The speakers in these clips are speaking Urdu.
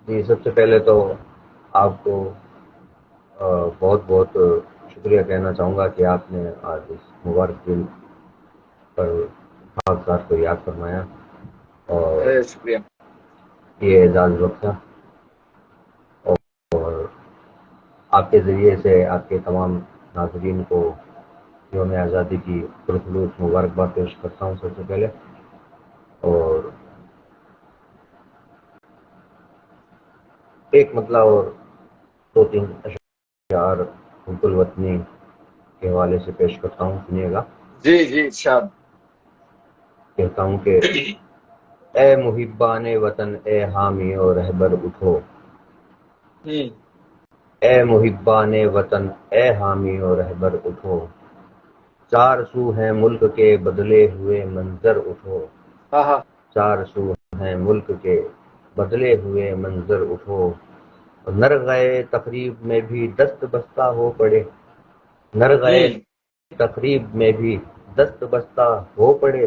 جی سب سے پہلے تو آپ کو بہت بہت شکریہ کہنا چاہوں گا کہ آپ نے آج اس مبارک دن پر خاص ذات کو یاد فرمایا اور شکریہ۔ یہ اعزاز بخشا، اور آپ کے ذریعے سے آپ کے تمام ناظرین کو یوم آزادی کی پرخلوص مبارکباد پیش کرتا ہوں سب سے پہلے۔ اور ایک مطلب اور دو تین اشعار حب الوطنی کے حوالے سے پیش کرتا ہوں، سنیے گا۔ جی جی ارشاد۔ کہتا ہوں کہ اے محبان وطن، اے حامی اور رہبر اٹھو، اے محبان وطن، اے حامی اور رہبر اٹھو، چار سو ہیں ملک کے بدلے ہوئے منظر اٹھو، ہاں ہاں چار سو ہیں ملک کے بدلے ہوئے منظر اٹھو، نرغے تقریب میں بھی دست بستہ ہو پڑے، نرغے تقریب میں بھی دست بستہ ہو پڑے،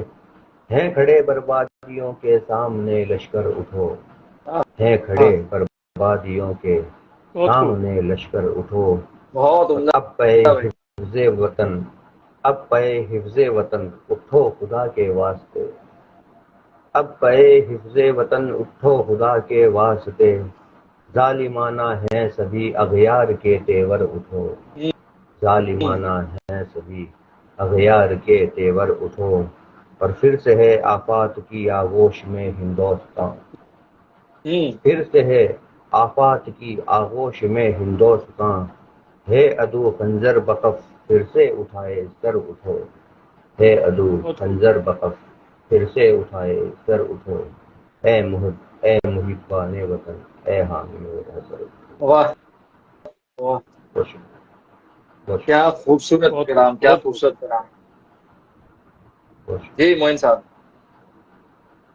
ہیں کھڑے بربادیوں کے سامنے لشکر اٹھو، ہیں کھڑے ہاں، بربادیوں کے بہت خوب، سامنے لشکر اٹھو، بہت اور عمدہ اب پہ بھائی۔ حفظ وطن، اب پہ حفظ وطن اٹھو خدا کے واسطے، اب پہ حفظ وطن اٹھو خدا کے واسطے، ظالمانہ ہیں سبھی اغیار کے تیور اٹھو، ظالمانہ ہیں سبھی اغیار کے تیور اٹھو، اور پھر سے ہے آفات کی آغوش میں ہندوستان، پھر سے ہے آفات کی آغوش میں ہندوستان، ہے عدو خنجر بقف پھر سے اٹھائے سر اٹھو، ہے عدو بہت خوب، خنجر بقف پھر سے اٹھائے سر اٹھو، اے محبان وطن، اے حامی رہبر اٹھو۔ واہ واہ، بہت شکریہ، بہت کیا شکریہ، خوبصورت بہت خوب، کلام، کیا بہت خوب۔ خوبصورت کلام۔ بہت جی شکریہ، معین صاحب۔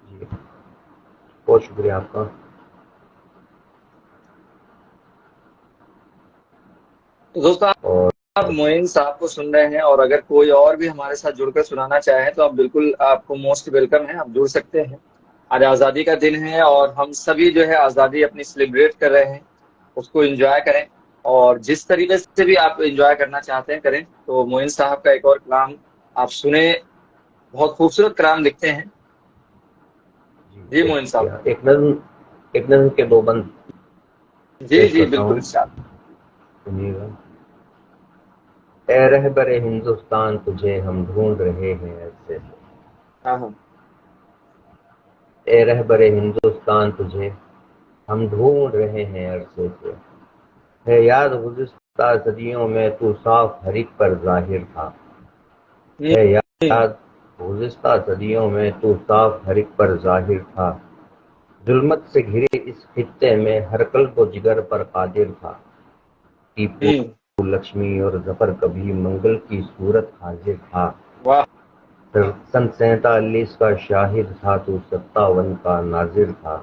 جی بہت شکریہ آپ کا۔ تو دوستوں، اور آپ معین صاحب کو سن رہے ہیں، اور اگر کوئی اور بھی ہمارے ساتھ جڑ کر سنانا چاہیں تو آپ بالکل، آپ کو موسٹ ویلکم ہے، آپ جڑ سکتے ہیں۔ آج آزادی کا دن ہے اور ہم سبھی جو ہے آزادی اپنی سیلیبریٹ کر رہے ہیں، اس کو انجوائے کریں، اور جس طریقے سے بھی آپ انجوائے کرنا چاہتے ہیں کریں۔ تو معین صاحب کا ایک اور کلام آپ سنیں، بہت خوبصورت کلام لکھتے ہیں۔ جی جی بہت معین صاحب۔ شکریہ۔ ایک نظم کے دو بند جی پیش جی کرتا بالکل ہوں، ارشاد۔ سنیے گا۔ اے رہبر ہندوستان تجھے ہم ڈھونڈ رہے ہیں عرصے سے، ہاں ہاں اے رہبر ہندوستان تجھے ہم ڈھونڈ رہے ہیں عرصے سے، ہے یاد گزشتہ صدیوں میں تو صاف ہر ایک پر ظاہر تھا، ہے یاد گزشتہ صدیوں میں تو صاف ہر ایک پر ظاہر تھا، ظلمت سے گھرے اس خطے میں ہر قلب و جگر پر قادر تھا، ٹیپو لکشمی اور ظفر کبھی منگل کی صورت حاضر تھا، واہ، سن 47 کا شاہد تھا تو 57 کا ناظر تھا،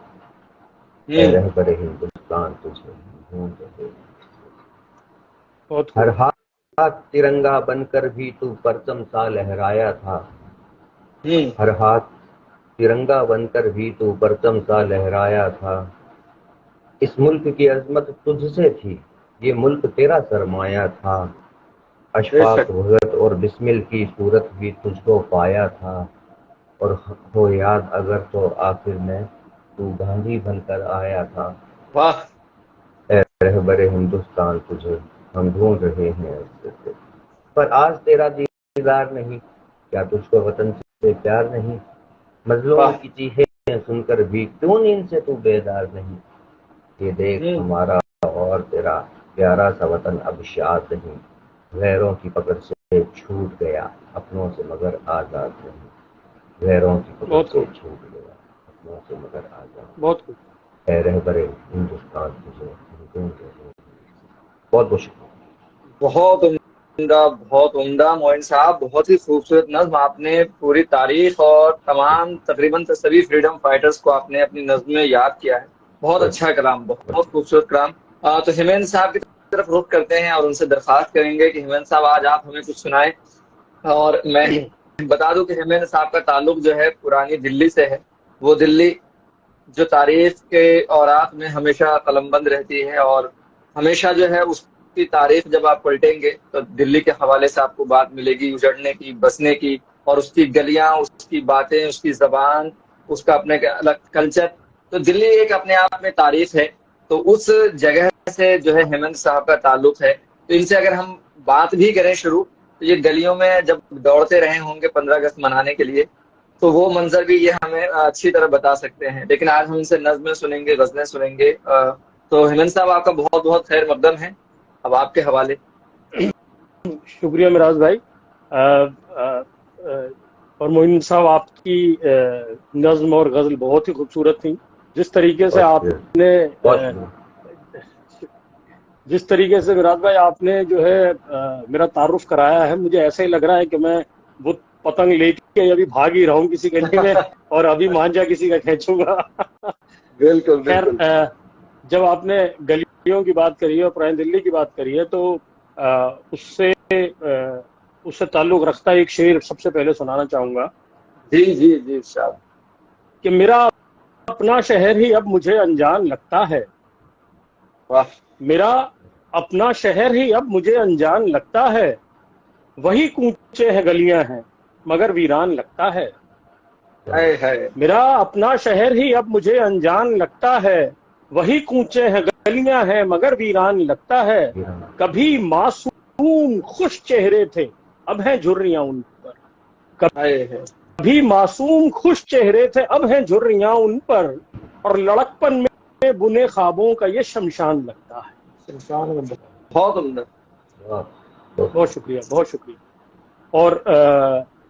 اے رہبر ہندوستان تجھے ڈھونڈ رہے، بہت ہر خوب، ہاتھ ترنگا بن کر بھی تو پرچم سا لہرایا تھا، ہر ہاتھ ترنگا بن کر بھی تو پرچم سا لہرایا تھا، اس ملک کی عظمت تجھ سے تھی، یہ ملک تیرا سرمایہ تھا، بے اشفاق شک، وحدت اور بسمل کی صورت بھی تجھ کو پایا تھا، اور ہو یاد اگر تو آخر میں تو گاندھی بن کر آیا تھا، واہ، اے رہبر ہندوستان تجھے ہم ڈھونڈ رہے ہیں عرصے سے، پر آج تیرا دیدار نہیں، کیا تجھ کو وطن سے پیار نہیں، مظلوم واہ، کی چیخیں سن کر بھی کیوں نیند سے تو بیدار نہیں، یہ دیکھ ہمارا اور تیرا پیارا سا وطن اب شاد نہیں، غیروں کی پکڑ سے چھوٹ گیا اپنوں سے مگر آزاد نہیں، غیروں کی پکڑ بہت سے خوب، چھوٹ گیا اپنوں سے مگر آزاد بہت خوب۔ نہیں، اے رہبر ہندوستان تجھے ہم ڈھونڈ رہے ہیں۔ بہت بہت شکریہ۔ بہت عمدہ، بہت عمدہ معین صاحب، بہت ہی خوبصورت نظم، آپ نے پوری تاریخ اور تمام تقریباً سبھی فریڈم فائٹرز کو آپ نے اپنی نظم میں یاد کیا ہے۔ بہت بہت اچھا کلام، بہت بہت خوبصورت کلام۔ تو ہیمین صاحب کی طرف رخ کرتے ہیں اور ان سے درخواست کریں گے کہ ہیمین صاحب آج آپ ہمیں کچھ سنائیں، اور میں بتا دوں کہ ہیمین صاحب کا تعلق جو ہے پرانی دلی سے ہے، وہ دلی جو تعریف کے اوراق میں ہمیشہ قلم بند رہتی ہے، اور ہمیشہ جو ہے اس کی تعریف جب آپ پلٹیں گے تو دلی کے حوالے سے آپ کو بات ملے گی اجڑنے کی، بسنے کی، اور اس کی گلیاں، اس کی باتیں، اس کی زبان، اس کا اپنے الگ کلچر. تو دلی ایک اپنے آپ میں تعریف ہے. تو اس جگہ سے جو ہے ہیمنت صاحب کا تعلق ہے. تو ان سے اگر ہم بات بھی کریں شروع، تو یہ گلیوں میں جب دوڑتے رہے ہوں گے 15 اگست منانے کے لیے، تو وہ منظر بھی یہ ہمیں اچھی طرح بتا سکتے ہیں. لیکن آج ہم ان سے نظمیں سنیں گے، غزلیں سنیں گے. تو ہیمنت صاحب آپ کا بہت بہت خیر مقدم ہے. اب آپ کے حوالے. شکریہ مراز بھائی. اور معین صاحب آپ کی نظم اور غزل بہت ہی خوبصورت تھی. جس طریقے سے آپ نے جس طریقے سے مراز بھائی آپ نے جو ہے میرا تعارف کرایا ہے، مجھے ایسا ہی لگ رہا ہے کہ میں وہ پتنگ لے کے ابھی بھاگ ہی رہا ہوں کسی گلی میں اور ابھی مانجا کسی کا کھینچوں گا. بالکل خیر، بالکل. جب آپ نے گلیوں کی بات کری ہے اور پرانی دلی کی بات کری ہے، تو اس سے تعلق رکھتا ایک شعر سب سے پہلے سنانا چاہوں گا جی جی جی صاحب. کہ میرا اپنا شہر ہی اب مجھے انجان لگتا ہے. واہ. میرا اپنا شہر ہی اب مجھے انجان لگتا ہے. وہی کوچے ہیں گلیاں ہیں مگر ویران لگتا ہے. میرا اپنا شہر ہی اب مجھے انجان لگتا ہے. وہی کوچے ہیں گلیاں ہیں مگر ویران لگتا ہے. کبھی معصوم خوش چہرے تھے اب ہیں جھریاں ان پر. کبھی معصوم خوش چہرے تھے اب ہیں جھریاں ان پر. اور لڑکپن میں بنے خوابوں کا یہ شمشان لگتا ہے. بہت عمدہ. بہت شکریہ، بہت شکریہ. اور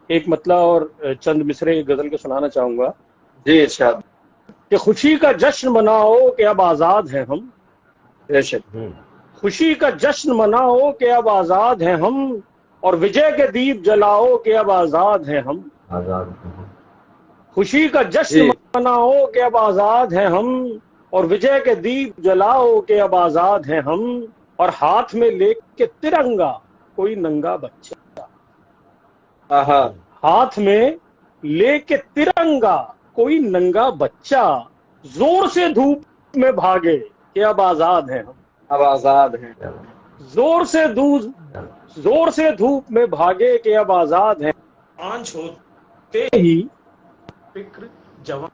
ایک مطلع اور چند مصرے غزل کے سنانا چاہوں گا. جی ارشاد. کہ خوشی کا جشن مناؤ کہ اب آزاد ہیں ہم. بے شک. خوشی کا جشن مناؤ کہ اب آزاد ہیں ہم. اور وجے کے دیپ جلاؤ کہ اب آزاد ہیں ہم. خوشی کا جشن مناؤ کہ اب آزاد ہیں ہم. اور وجے کے دیپ جلاؤ کہ اب آزاد ہیں ہم. اور ہاتھ میں لے کے ترنگا کوئی ننگا بچہ. ہاتھ میں لے کے ترنگا کوئی ننگا بچہ. زور سے دھوپ میں بھاگے کہ اب آزاد ہیں ہم. اب آزاد ہیں. زور سے دھوپ میں بھاگے کہ اب آزاد ہیں. آنچ ہوتے ہی فکر جوان.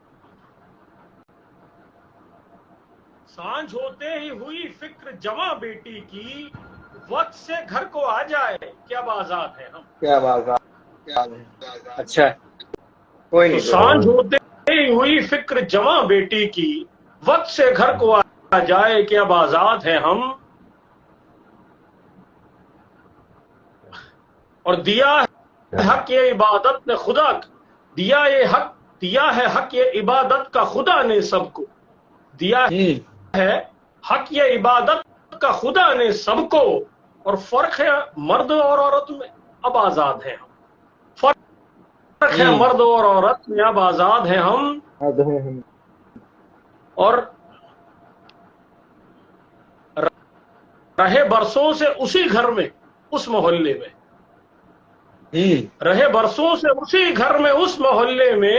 سانجھ ہوتے ہی ہوئی فکر جواں بیٹی کی. وقت سے گھر کو آ جائے کہ اب آزاد ہیں ہم. کیا بات ہے. اچھا کوئی تو نہیں. سانجھ ہوتے ہی ہوئی فکر جواں بیٹی کی. وقت سے گھر کو آ جائے کہ اب آزاد ہیں ہم. اور دیا ہے حق یہ عبادت نے خدا دیا ہے حق یہ عبادت کا خدا نے سب کو. دیا ہے حق یہ عبادت کا خدا نے سب کو. اور فرق ہے مرد اور عورت میں اب آزاد ہیں ہم. فرق ہے مرد اور عورت میں اب آزاد ہیں ہم. اور رہے برسوں سے اسی گھر میں اس محلے میں. رہے برسوں سے اسی گھر میں اس محلے میں.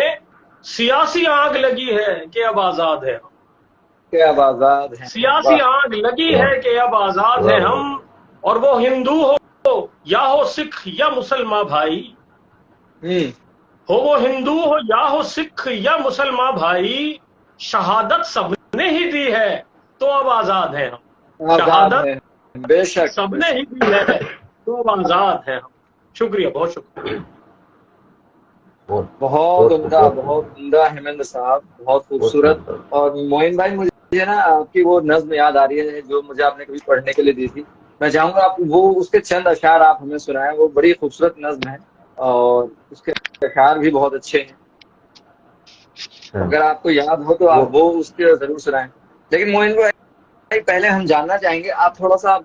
سیاسی آگ لگی ہے کہ اب آزاد ہے ہم. کہ اب آزاد ہیں. سیاسی آگ لگی ہے کہ اب آزاد ہیں ہم. اور وہ ہندو ہو یا ہو سکھ یا مسلمان بھائی. ہو وہ ہندو ہو یا ہو سکھ یا مسلمان بھائی. شہادت سب نے ہی دی ہے تو اب آزاد ہیں ہم. شہادت بے شک سب نے ہی دی ہے تو اب آزاد ہیں ہم. شکریہ، بہت شکریہ. بہت عمدہ ہیمند صاحب، بہت خوبصورت. اور معین بھائی مجھے نا آپ کی وہ نظم یاد آ رہی ہے جو مجھے آپ نے کبھی پڑھنے کے لیے دی تھی. میں چاہوں گا آپ وہ اس کے چند اشعار آپ ہمیں سنائیں. وہ بڑی خوبصورت نظم ہے اور اس کے اشعار بھی بہت اچھے ہیں. اگر آپ کو یاد ہو تو آپ وہ اس کے ضرور سنائیں. لیکن معین بھائی پہلے ہم جاننا چاہیں گے آپ تھوڑا سا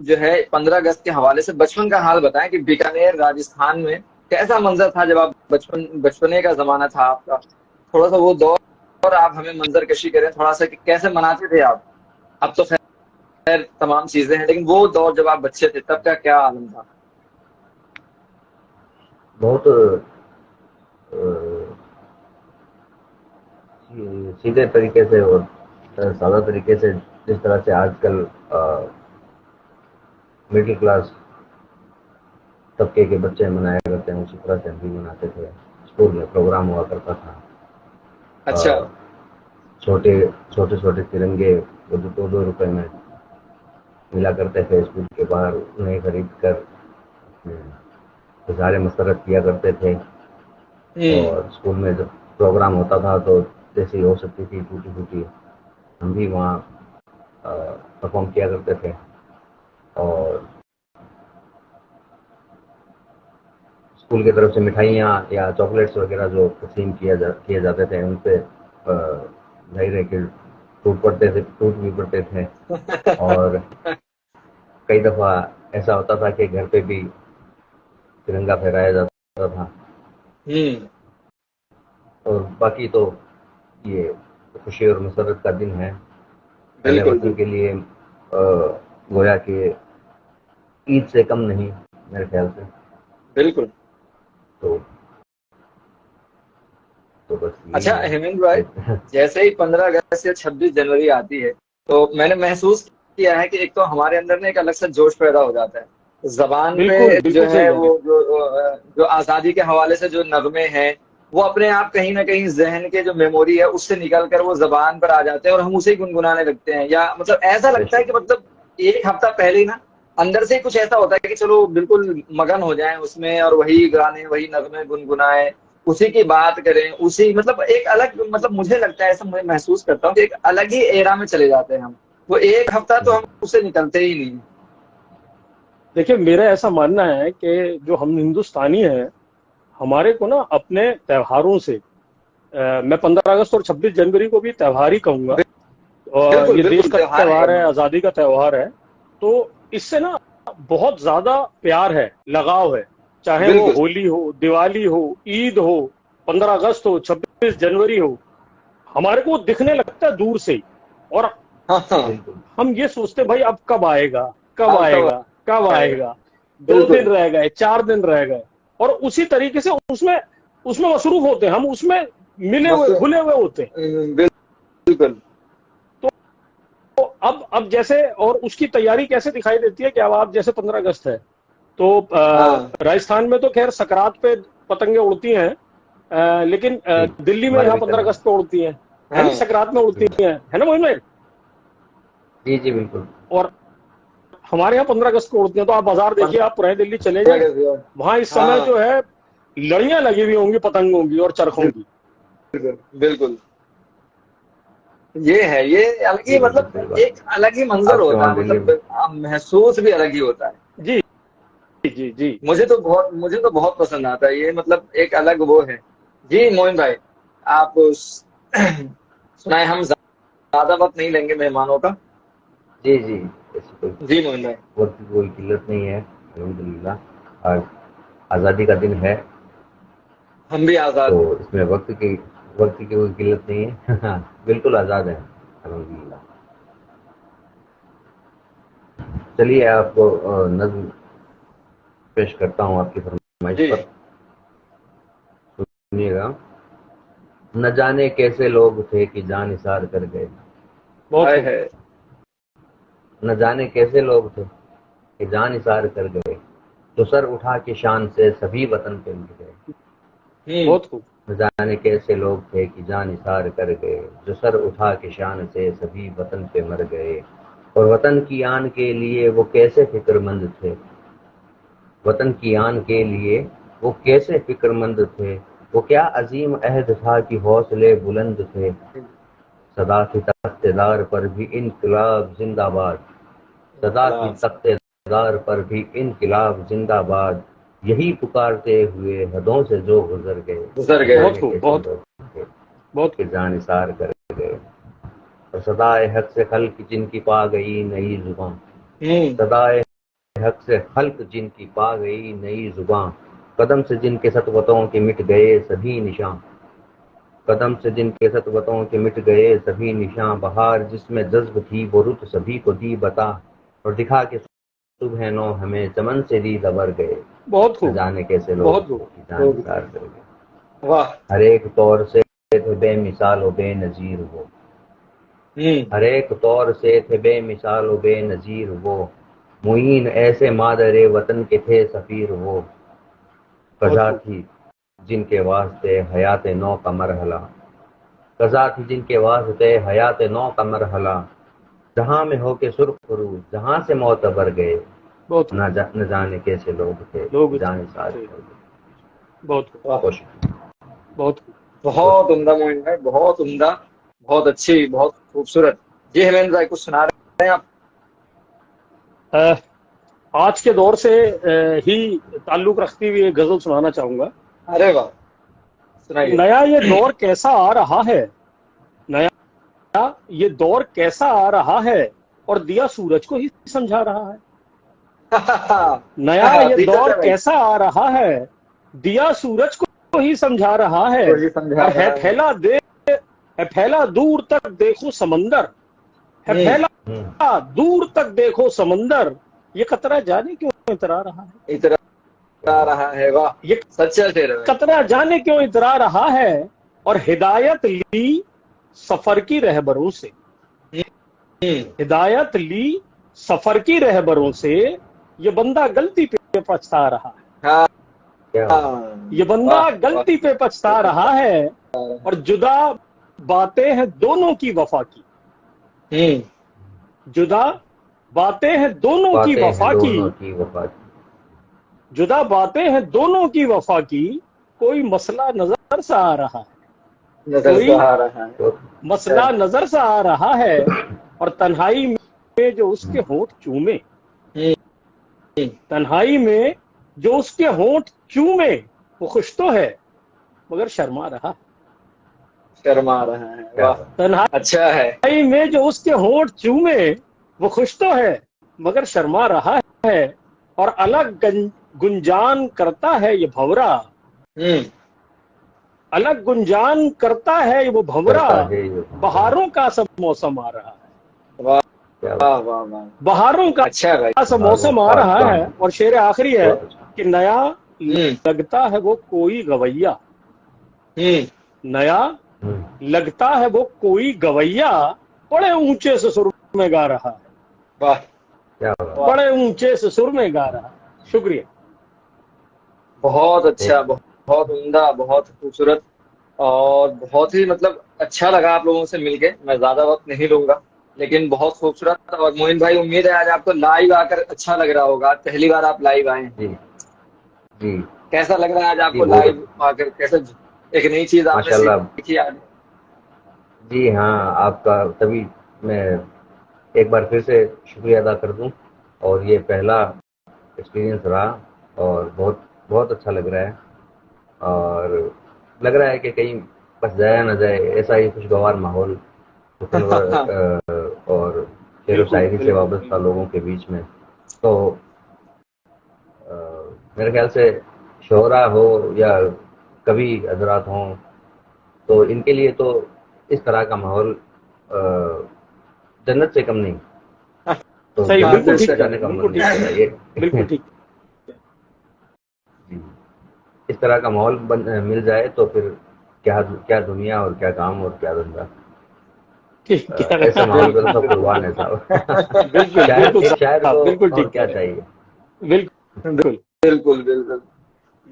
جو ہے 15 اگست کے حوالے سے بچپن کا حال بتائیں کہ بیکانیر راجستھان میں کیسا منظر تھا جب آپ بچپنے کا زمانہ تھا آپ کا. تھوڑا سا وہ دور آپ ہمیں منظر کشی کریں تھوڑا سا کہ کیسے مناتے تھے آپ. اب تو خیر تمام چیزیں ہیں لیکن وہ دور جب آپ بچے تھے تب کا کیا عالم تھا. بہت سیدھے طریقے سے اور سادہ طریقے سے جس طرح سے آج کل مڈل کلاس طبقے کے بچے منایا کرتے ہیں اسی طرح سے ہم بھی مناتے تھے. اسکول میں پروگرام ہوا کرتا تھا. اچھا. چھوٹے چھوٹے ترنگے وہ 2 روپے میں ملا کرتے تھے اسکول کے باہر, انہیں خرید کر اظہار مسرت کیا کرتے تھے. اور اسکول میں جب پروگرام ہوتا تھا تو جیسے ہو سکتی تھی ٹوٹی پھوٹی ہم بھی وہاں پرفارم کیا کرتے تھے. اور اسکول کی طرف سے مٹھائیاں یا چاکلیٹس وغیرہ جو تقسیم کیے جاتے تھے ان پہ ظاہر ہے کہ ٹوٹ بھی پڑتے تھے. اور کئی دفعہ ایسا ہوتا تھا کہ گھر پہ بھی ترنگا پھہرایا جاتا تھا. اور باقی تو یہ خوشی اور مسرت کا دن ہے اہل وطن کے لیے, گویا کہ عید سے کم نہیں میرے خیال سے. بالکل. تو بس. اچھا ہیمند بھائی, جیسے ہی 15 اگست یا 26 جنوری آتی ہے تو میں نے محسوس کیا ہے کہ ایک تو ہمارے اندر میں ایک الگ سا جوش پیدا ہو جاتا ہے. زبان میں جو ہے وہ جو آزادی کے حوالے سے جو نغمے ہیں وہ اپنے آپ کہیں نہ کہیں ذہن کے جو میموری ہے اس سے نکل کر وہ زبان پر آ جاتے ہیں اور ہم اسے گنگنانے لگتے ہیں. یا مطلب ایسا لگتا ہے کہ مطلب ایک ہفتہ پہلے ہی نا اندر سے کچھ ایسا ہوتا ہے کہ چلو بالکل مگن ہو جائیں اس میں اور وہی گانے وہی نغمے گنگنائیں, اسی کی بات کریں, اسی مطلب ایک الگ مطلب مجھے لگتا ہے ایسا میں محسوس کرتا ہوں کہ ایک الگ ہی ایرا میں چلے جاتے ہیں ہم. وہ ایک ہفتہ تو ہم اسے نکلتے ہی نہیں. دیکھیے میرا ایسا ماننا ہے کہ جو ہم ہندوستانی ہیں ہمارے کو نا اپنے تہواروں سے, میں 15 اگست اور 26 جنوری کو بھی تہوار ہی کہوں گا, اور یہ دیش کا تہوار ہے, آزادی کا تہوار ہے, تو اس سے نا بہت زیادہ پیار ہے, لگاؤ ہے. چاہے وہ ہولی ہو, دیوالی ہو, عید ہو, 15 اگست ہو, 26 جنوری ہو, ہمارے کو دکھنے لگتا ہے دور سے ہی. اور ہم یہ سوچتے بھائی اب کب آئے گا, کب آئے گا, کب آئے گا. 2 دن رہ گئے, 4 دن رہ گئے, اور اسی طریقے سے اس میں مصروف ہوتے ہیں ہم, اس میں ملے ہوئے گھلے ہوئے ہوتے ہیں. بالکل. تو اب جیسے, اور اس کی تیاری کیسے دکھائی دیتی ہے کہ اب آپ جیسے 15 اگست ہے تو راجستھان میں تو خیر سکرات پہ پتنگیں اڑتی ہیں, لیکن دلی میں یہاں 15 اگست پہ اڑتی ہیں, سکرات میں اڑتی ہیں, ہے نا موہن بھائی؟ جی جی بالکل. اور ہمارے یہاں 15 اگست کو اڑتی ہیں. تو آپ بازار دیکھیے, آپ پرانی دلی چلے جائیں, وہاں اس سمے جو ہے لڑیاں لگی ہوئی ہوں گی پتنگوں کی اور چرخوں کی. بالکل. یہ ہے, یہ الگ ہی مطلب ایک الگ ہی منظر ہوتا ہے, مطلب محسوس بھی الگ ہی ہوتا ہے. جی جی جی. مجھے تو بہت پسند آتا ہے یہ, مطلب ایک الگ وہ ہے. جی موہن بھائی آپ سنائیں, ہم زیادہ وقت نہیں لیں گے مہمانوں کا. جی جی جی موہن بھائی. وقت کی کوئی قلت نہیں ہے الحمدللہ, اور آزادی کا دن ہے, ہم بھی آزاد تو ہیں. اس میں وقت کی کوئی قلت نہیں ہے, بالکل آزاد ہے الحمدللہ. چلیے آپ کو نظم پیش کرتا ہوں آپ کی فرمائش پر, سنیے گا. نہ جانے کیسے لوگ تھے کہ جان نثار کر گئے. نہ جانے کیسے لوگ تھے کہ جان نثار کر گئے, تو سر اٹھا کے شان سے سبھی وطن پہ مر گئے. بہت خوب. نہ جانے کیسے لوگ تھے کہ جان نثار کر گئے, جو سر اٹھا کے شان سے سبھی وطن پہ مر گئے. اور وطن کی آن کے لیے وہ کیسے فکر مند تھے, وطن کی آن کے لیے وہ کیسے فکر مند تھے. وہ کیا عظیم عہد تھا کہ حوصلے بلند تھے. صدا کی تخت دار پر بھی انقلاب زندہ باد, صدا کی تخت دار پر بھی انقلاب زندہ باد. یہی پکارتے ہوئے حدوں سے جو گزر گئے. بہت جان نثار کر گئے. اور صدائے حق سے خلق جن کی پا گئی نئی زباں, صدائے حق سے خلق جن کی پا گئی نئی زباں. قدم سے جن کے سطوتوں کے مٹ گئے سبھی نشاں, قدم سے جن کے سطوتوں کے مٹ گئے سبھی نشاں. بہار جس میں جذب تھی وہ رت سبھی کو دی بتا, اور دکھا کے صبح نو ہمیں چمن سے دی دبر گئے. بہت خوب. جانے کیسے لوگ بہت خوب. جان نثار کر گئے. ہر ایک طور سے تھے بے مثال و بے نظیر وہ، ہر ایک طور سے تھے بے مثال و بے نظیر وہ، معین ایسے مادر وطن کے تھے سفیر وہ، قضا تھی جن کے واسطے حیات نو کا مرحلہ، قضا تھی جن کے واسطے حیات نو کا مرحلہ، جہاں میں ہو کے سرخ روح جہاں سے معتبر گئے، بہت نہ جانے کیسے لوگ تھے لوگ جانے سارے بہت خوش۔ بہت بہت عمدہ موین بھائی، بہت عمدہ، بہت اچھی، بہت خوبصورت۔ جی ہیمندر بھائی کچھ سنا رہے ہیں آپ؟ آج کے دور سے ہی تعلق رکھتی ہوئی ایک غزل سنانا چاہوں گا۔ ارے واہ، سنائیے۔ نیا یہ دور کیسا آ رہا ہے، نیا یہ دور کیسا آ رہا ہے، اور دیا سورج کو ہی سمجھا رہا ہے۔ نیا یہ دور کیسا آ رہا ہے، دیا سورج کو ہی سمجھا رہا ہے، اور ہے پھیلا دور تک دیکھو سمندر، ہے پھیلا دور تک دیکھو سمندر، یہ قطرہ جانے کیوں اترا رہا ہے، اترا رہا ہے۔ واہ، یہ سچا شعر ہے۔ قطرہ جانے کیوں اترا رہا ہے، اور ہدایت لی سفر کی رہبروں سے، ہدایت لی سفر کی رہبروں سے، یہ بندہ غلطی پہ پچھتا رہا ہے، یہ بندہ غلطی پہ پچھتا رہا ہے، اور جدا باتیں ہیں دونوں کی وفا کی، جدا باتیں ہیں دونوں کی وفا کی، جدا باتیں ہیں دونوں کی وفا کی، کوئی مسئلہ نظر سے آ رہا ہے، کوئی مسئلہ نظر سے آ رہا ہے، اور تنہائی میں جو اس کے ہونٹ چومے، تنہائی میں جو اس کے ہونٹ چومے، وہ خوش تو ہے مگر شرما رہا ہے، شرما رہا ہے۔ واہ، تنہائی اچھا ہے۔ میں جو اس کے ہونٹ چومے، وہ خوش تو ہے مگر شرما رہا ہے، اور الگ گنجان کرتا ہے یہ بھورا، الگ گنجان کرتا ہے وہ بھورا، بہاروں کا سب موسم آ رہا ہے، واہ واہ واہ، بہاروں کا اچھا بھائی۔ سب موسم آ رہا ہے، اور شعر آخری ہے کہ نیا لگتا ہے وہ کوئی گویا، نیا لگتا ہے وہ کوئی گویا، بڑے اونچے سے سر میں گا رہا ہے، واہ، بڑے اونچے سے سر میں گا رہا ہے۔ شکریہ۔ بہت اچھا، بہت عمدہ، بہت خوبصورت، اور بہت ہی مطلب اچھا لگا آپ لوگوں سے مل کے۔ میں زیادہ وقت نہیں لوں گا، لیکن بہت خوبصورت۔ اور معین بھائی امید ہے آج آپ کو لائیو آ کر اچھا لگ رہا ہوگا، پہلی بار آپ لائیو آئے ہیں، جی کیسا لگ رہا ہے آج آپ کو لائیو آ کر؟ کیسا ایک نئی چیز آپ نے سیکھی آج؟ جی ہاں، آپ کا تبھی میں ایک بار پھر سے شکریہ ادا کر دوں، اور یہ پہلا ایکسپیرینس رہا، اور بہت بہت اچھا لگ رہا ہے، اور لگ رہا ہے کہ کہیں بس جایا نہ جائے، ایسا ہی خوشگوار ماحول اور شعر و شاعری سے وابستہ لوگوں کے بیچ میں، تو میرے خیال سے شعراء ہو یا کبھی حضرات ہوں، تو ان کے لیے تو اس طرح کا ماحول جنت سے کم نہیں، تو بالکل ٹھیک جانے کا من نہیں کرتا یہ، بالکل ٹھیک، اس طرح کا ماحول مل جائے تو پھر کیا دنیا اور کیا کام اور کیا دھندا، ایسا ماحول کا سب قربان ہے صاحب، بالکل اور کیا چاہیے۔ بالکل بالکل بالکل،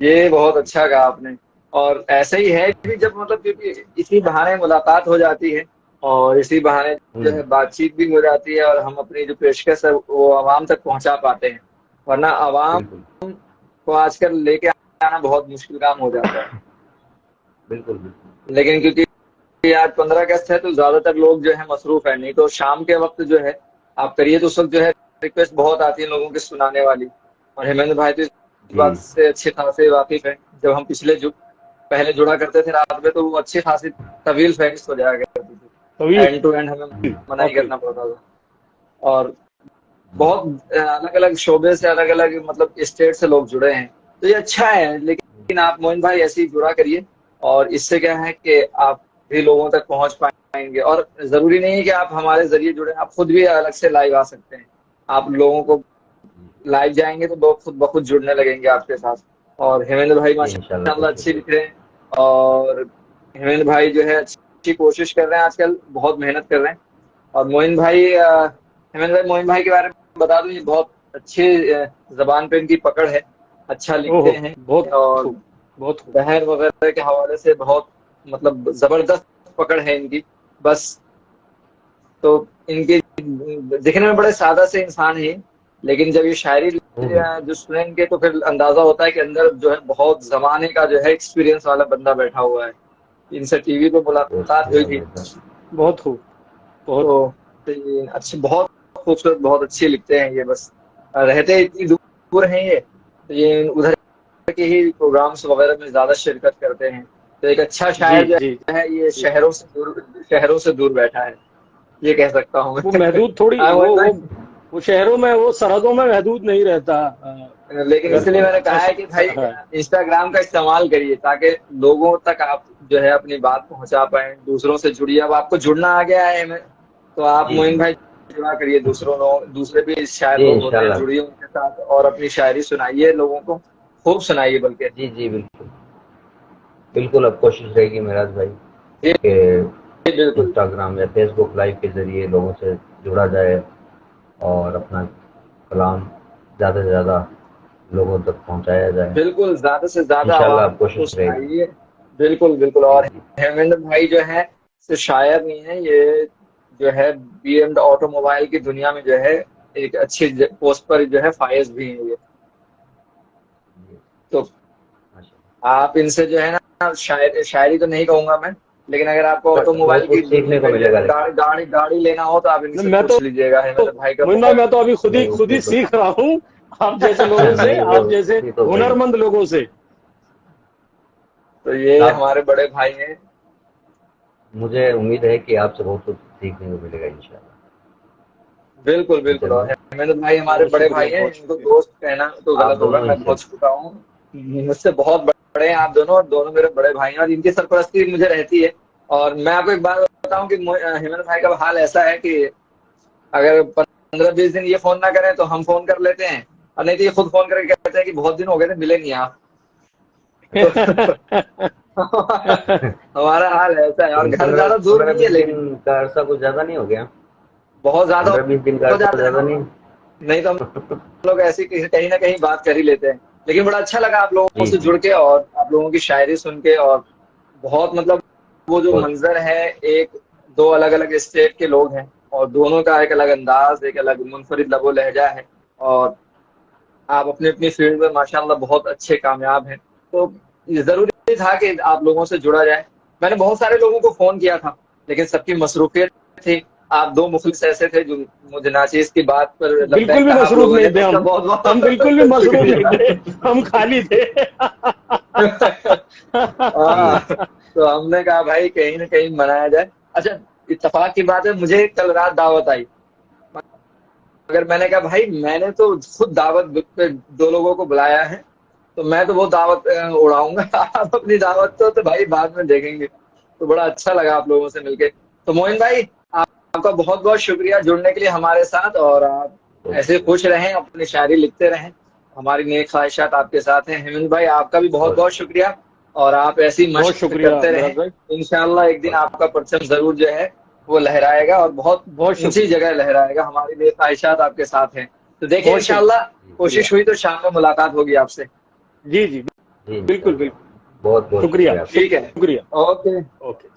یہ بہت اچھا کہا آپ نے۔ اور ایسا ہی ہے کہ جب مطلب کیونکہ اسی بہانے ملاقات ہو جاتی ہے، اور اسی بہانے جو ہے بات چیت بھی ہو جاتی ہے، اور ہم اپنی جو پیشکش ہے وہ عوام تک پہنچا پاتے ہیں، ورنہ عوام کو آج کل لے کے آنا بہت مشکل کام ہو جاتا ہے۔ بالکل بالکل، لیکن کیونکہ آج 15 اگست ہے تو زیادہ تر لوگ جو ہے مصروف ہیں، نہیں تو شام کے وقت جو ہے آپ کریے تو اس وقت جو ہے ریکویسٹ بہت آتی ہے لوگوں کے سنانے والی، اور ہیمندر بھائی تو اس بات سے اچھے خاصے واقف ہیں۔ جب ہم پہلے جڑا کرتے تھے رات میں، تو وہ اچھی خاصی طویل فہرست ہو جایا کرتی تھی، اینڈ ٹو اینڈ ہمیں منع ہی کرنا پڑتا تھا، اور بہت الگ الگ شعبے سے، الگ الگ مطلب اسٹیٹ سے لوگ جڑے ہیں، تو یہ اچھا ہے۔ لیکن آپ معین بھائی ایسے ہی جڑا کریے، اور اس سے کیا ہے کہ آپ بھی لوگوں تک پہنچ پائیں گے، اور ضروری نہیں ہے کہ آپ ہمارے ذریعے جڑے، آپ خود بھی الگ سے لائیو آ سکتے ہیں، آپ لوگوں کو لائیو جائیں گے تو لوگ خود بخود جڑنے لگیں گے آپ کے ساتھ۔ اور ہیمندر بھائی ماشاء اللہ اچھی لکھ رہے ہیں، اور ہیمند بھائی جو ہے اچھی کوشش کر رہے ہیں، آج کل بہت محنت کر رہے ہیں. اور معین بھائی، ہیمند بھائی، معین بھائی کے بارے میں بتا دوں، یہ بہت اچھے زبان پہ ان کی پکڑ ہے، اچھا لکھتے ہیں، بہت اور خوب، بہت خوب. بہن وغیرہ کے حوالے سے بہت مطلب زبردست پکڑ ہے ان کی. بس تو ان کے دکھنے میں بڑے سادہ سے انسان ہیں، لیکن جب یہ شاعری جو سنیں گے تو پھر اندازہ ہوتا ہے کہ اندر جو ہے بہت زمانے کا جو ہے ایکسپیرینس والا بندہ بیٹھا ہوا ہے. ان سے ٹی وی پہ ملاقات ہوئی تھی بہت خوب، بہت تو اچھے، بہت خوبصورت، بہت اچھے لکھتے ہیں یہ. بس رہتے اتنی دور ہیں یہ، تو یہ ادھر کے ہی پروگرامس وغیرہ میں زیادہ شرکت کرتے ہیں. تو ایک اچھا شاعر جی جو جی ہے یہ جی. شہروں سے دور بیٹھا ہے، یہ کہہ سکتا ہوں وہ میں. محدود تھوڑی، وہ شہروں میں، وہ سرحدوں میں محدود نہیں رہتا. لیکن اس لیے میں نے کہا ہے کہ بھائی انسٹاگرام کا استعمال کریے تاکہ لوگوں تک آپ جو ہے اپنی بات پہنچا پائیں، دوسروں سے جڑیے. اب آپ کو جڑنا آ گیا ہے تو آپ معین بھائی جڑا کریے دوسرے بھی شاعر جی لوگ ہوتے ہیں، انشاءاللہ. جڑیے ان کے ساتھ اور اپنی شاعری سنائیے لوگوں کو، خوب سنائیے. بلکہ جی جی بالکل بالکل، اب کوشش رہے گی معراج بھائی کہ بالکل انسٹاگرام یا فیس بک لائیو کے ذریعے لوگوں سے جڑا جائے اور اپنا کلام زیادہ سے زیادہ لوگوں تک پہنچایا جائے. بالکل، زیادہ سے زیادہ انشاءاللہ عوام اب کو کوشش رہے گی. سنائیے. بالکل بالکل. جی اور جی ہیمند بھائی جو ہے صرف شاعر نہیں ہے، یہ جو ہے بی ایم آٹو موبائل کی دنیا میں جو ہے ایک اچھی پوسٹ پر جو ہے فائز بھی ہیں یہ. جی تو ماشاء آپ ان سے جو ہے نا، شاعری تو نہیں کہوں گا میں، لیکن اگر آپ کو آٹو اللہ. موبائل بہت کی کچھ سیکھنے کو ملے گا لیکن. گاڑی لینا ہو تو آپ ان سے میں تو پوچھ لیجیے گا. ہیمند بھائی کا معین بھائی، بہت میں تو ابھی نہیں خود ہی بالکل. سیکھ رہا ہوں آپ جیسے لوگوں سے، نہیں وہ آپ جیسے یہ تو صحیح. ہنرمند لوگوں سے. تو یہ آپ ہمارے بڑے بھائی ہیں. مجھے امید ہے کہ آپ سے بہت کچھ سیکھنے کو ملے گا انشاءاللہ. بالکل بالکل. اور ہیمند بھائی ہمارے بہت بڑے شکریہ، بھائی ہیں، بہت ان کو شکریہ. دوست کہنا تو آپ غلط ہوگا، دونوں میں ہی سے. بہت چھوٹا ہوں، مجھ سے بہت بڑے ہیں آپ دونوں، اور دونوں میرے بڑے بھائی ہیں، اور ان کی سرپرستی مجھے رہتی ہے. اور میں آپ کو ایک بات بتاؤں کہ ہیمند بھائی کا حال ایسا ہے کہ اگر 15-20 دن یہ فون نہ کریں تو ہم فون کر لیتے ہیں، اور نہیں تو یہ خود فون کر کے کہتے ہیں کہ بہت دن ہو گئے تھے، ملے نہیں آپ. ہمارا حال ایسا ہے. اور گھر زیادہ دور نہیں ہے، 15-20 لیکن دن کا عرصہ کچھ زیادہ نہیں ہو گیا؟ بہت زیادہ 15-20 دن کا ہو عرصہ جاتا ہے زیادہ نا. نہیں؟ نہیں تو ہم لوگ ایسی کہیں نہ کہیں بات کر ہی لیتے ہیں. لیکن بڑا اچھا لگا آپ لوگوں جی سے جی جڑ کے اور آپ لوگوں کی شاعری سن کے. اور بہت مطلب وہ جو بہت منظر ہے، ایک دو الگ الگ اسٹیٹ کے لوگ ہیں اور دونوں کا ایک الگ انداز، ایک الگ منفرد لب و لہجہ ہے، اور آپ اپنی اپنی فیلڈ میں ماشاءاللہ بہت اچھے کامیاب ہیں. تو یہ ضروری تھا کہ آپ لوگوں سے جڑا جائے. میں نے بہت سارے لوگوں کو فون کیا تھا، لیکن سب کی مصروفیت تھی. آپ دو مخلص ایسے تھے جو مجھے ناچیز کی بات پر بالکل لبیک بھی کہا آپ مصروف لوگوں نے، نہیں تو تھے اس کا ہم بہت ہم بالکل بھی بہت مصروف شکریہ. نہیں تھے، ہم خالی تھے. جی تو ہم نے کہا بھائی کہیں نہ کہیں منایا جائے. اچھا، اتفاق کی بات ہے، مجھے کل رات دعوت آئی، مگر میں نے کہا بھائی میں نے تو خود دعوت پہ 2 لوگوں کو بلایا ہے، تو میں تو وہ دعوت اڑاؤں گا. آپ اپنی دعوت تو بھائی بعد میں دیکھیں گے. تو بڑا اچھا لگا آپ لوگوں سے مل کے. تو معین بھائی، آپ کا بہت بہت شکریہ جڑنے کے لیے ہمارے ساتھ، اور آپ ایسے خوش رہیں، اپنی شاعری لکھتے رہیں. ہماری نیک خواہشات آپ کے ساتھ ہیں. ہیمند بھائی، آپ کا بھی بہت بہت شکریہ، اور آپ ایسی بہت مشق شکریہ کرتے رہیں. معراج بھائی، انشاءاللہ ایک دن آپ کا پرچم ضرور جو ہے وہ لہرائے گا، اور بہت بہت اونچی شکریہ، جگہ لہرائے گا. ہماری نیک خواہشات آپ کے ساتھ ہیں. تو دیکھیں بہت انشاءاللہ شکریہ. کوشش ہوئی تو شام میں ملاقات ہوگی آپ سے. جی جی، جی بالکل انشاءاللہ. بالکل. بہت بہت شکریہ، شکریہ آپ کا. ٹھیک ہے، شکریہ. اوکے. اوکے.